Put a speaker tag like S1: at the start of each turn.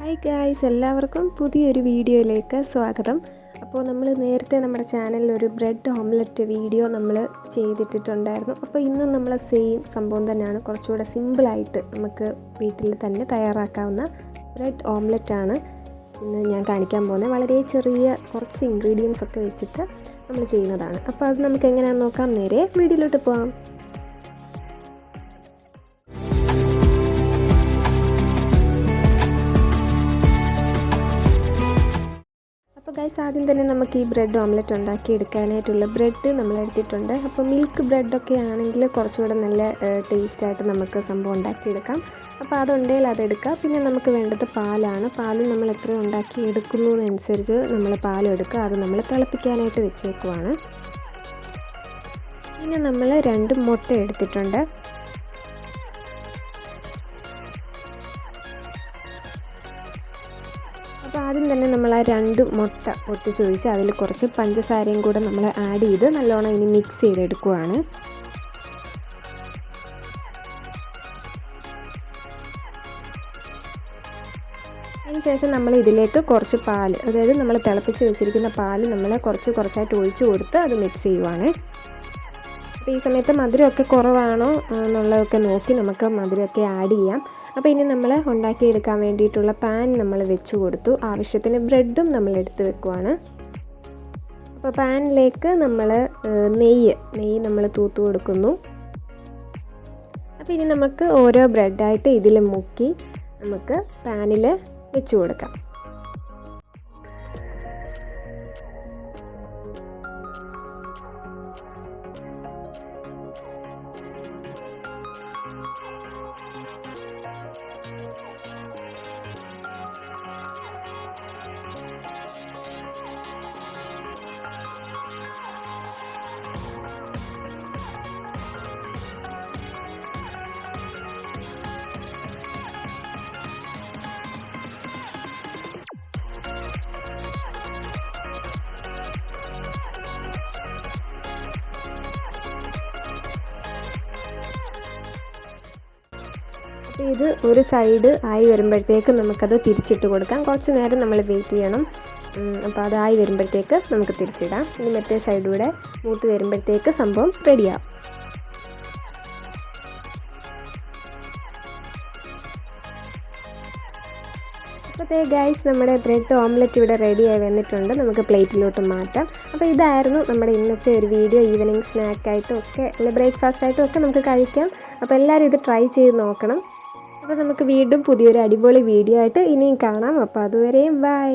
S1: Hi guys, എല്ലാവർക്കും പുതിയൊരു വീഡിയോയിലേക്ക് സ്വാഗതം. അപ്പോൾ നമ്മൾ നേരത്തെ നമ്മുടെ ചാനലിൽ ഒരു ബ്രെഡ് ഓംലെറ്റ് വീഡിയോ നമ്മൾ ചെയ്തിട്ടുണ്ടായിരുന്നു. അപ്പോൾ ഇന്നും നമ്മൾ സെയിം സംഭവം തന്നെയാണ്, കുറച്ചുകൂടെ സിമ്പിളായിട്ട് നമുക്ക് വീട്ടിൽ തന്നെ തയ്യാറാക്കാവുന്ന ബ്രെഡ് ഓംലെറ്റാണ് ഇന്ന് ഞാൻ കാണിക്കാൻ പോകുന്നത്. വളരെ ചെറിയ കുറച്ച് ഇൻഗ്രീഡിയൻസ് ഒക്കെ വെച്ചിട്ട് നമ്മൾ ചെയ്യുന്നതാണ്. അപ്പോൾ അത് നമുക്ക് എങ്ങനെയാണെന്ന് നോക്കാം. നേരെ വീഡിയോയിലോട്ട് പോകാം. അപ്പോൾ ഗൈസ്, ആദ്യം തന്നെ നമുക്ക് ഈ ബ്രെഡ് ഓംലെറ്റ് ഉണ്ടാക്കി എടുക്കാനായിട്ടുള്ള ബ്രെഡ് നമ്മൾ എടുത്തിട്ടുണ്ട്. അപ്പോൾ മിൽക്ക് ബ്രെഡൊക്കെ ആണെങ്കിൽ കുറച്ചുകൂടെ നല്ല ടേസ്റ്റായിട്ട് നമുക്ക് സംഭവം ഉണ്ടാക്കിയെടുക്കാം. അപ്പോൾ അതുണ്ടെങ്കിൽ അതെടുക്കുക. പിന്നെ നമുക്ക് വേണ്ടത് പാലാണ്. പാൽ നമ്മൾ എത്ര ഉണ്ടാക്കി എടുക്കുന്നതിനനുസരിച്ച് നമ്മൾ പാലെടുക്കുക. അത് നമ്മൾ തിളപ്പിക്കാനായിട്ട് വെച്ചേക്കുവാണ്. പിന്നെ നമ്മൾ 2 മുട്ട എടുത്തിട്ടുണ്ട്. അപ്പോൾ ആദ്യം തന്നെ നമ്മൾ ആ 2 മുട്ട പൊട്ടിച്ചൊഴിച്ച് അതിൽ കുറച്ച് പഞ്ചസാരയും കൂടെ നമ്മൾ ആഡ് ചെയ്ത് നല്ലോണം ഇനി മിക്സ് ചെയ്തെടുക്കുവാണ്. അതിനുശേഷം നമ്മൾ ഇതിലേക്ക് കുറച്ച് പാൽ, അതായത് നമ്മൾ തിളപ്പിച്ച് വെച്ചിരിക്കുന്ന പാൽ നമ്മൾ കുറച്ചായിട്ട് ഒഴിച്ച് കൊടുത്ത് അത് മിക്സ് ചെയ്യുവാണ്. അപ്പോൾ ഈ സമയത്ത് മധുരമൊക്കെ കുറവാണോ എന്നുള്ളതൊക്കെ നോക്കി നമുക്ക് മധുരമൊക്കെ ആഡ് ചെയ്യാം. അപ്പോൾ ഇനി നമ്മൾ ഉണ്ടാക്കിയെടുക്കാൻ വേണ്ടിയിട്ടുള്ള പാൻ നമ്മൾ വെച്ച് കൊടുത്തു. ആവശ്യത്തിന് ബ്രെഡും നമ്മൾ എടുത്ത് വെക്കുവാണ്. അപ്പോൾ പാനിലേക്ക് നമ്മൾ നെയ്യ് നമ്മൾ തൂത്ത് കൊടുക്കുന്നു. അപ്പോൾ ഇനി നമുക്ക് ഓരോ ബ്രെഡായിട്ട് ഇതിൽ മുക്കി നമുക്ക് പാനിൽ വെച്ച് കൊടുക്കാം. അപ്പോൾ ഇത് ഒരു സൈഡ് ആയി വരുമ്പോഴത്തേക്ക് നമുക്കത് തിരിച്ചിട്ട് കൊടുക്കാം. കുറച്ച് നേരം നമ്മൾ വെയിറ്റ് ചെയ്യണം. അപ്പോൾ അതായി വരുമ്പോഴത്തേക്ക് നമുക്ക് തിരിച്ചിടാം. ഇനി മറ്റേ സൈഡിലൂടെ മൂത്ത് വരുമ്പോഴത്തേക്ക് സംഭവം റെഡിയാവും. അപ്പോൾ ഗൈസ്, നമ്മുടെ ബ്രെഡ് ഓംലെറ്റ് ഇവിടെ റെഡിയായി വന്നിട്ടുണ്ട്. നമുക്ക് പ്ലേറ്റിലോട്ട് മാറ്റാം. അപ്പോൾ ഇതായിരുന്നു നമ്മുടെ ഇന്നത്തെ ഒരു വീഡിയോ. ഈവനിങ് സ്നാക്കായിട്ടും ഒക്കെ അല്ലെങ്കിൽ ബ്രേക്ക്ഫാസ്റ്റായിട്ടും ഒക്കെ നമുക്ക് കഴിക്കാം. അപ്പോൾ എല്ലാവരും ഇത് ട്രൈ ചെയ്ത് നോക്കണം. അപ്പോൾ നമുക്ക് വീണ്ടും പുതിയൊരു അടിപൊളി വീഡിയോ ആയിട്ട് ഇനിയും കാണാം. അപ്പോൾ അതുവരെയും ബൈ.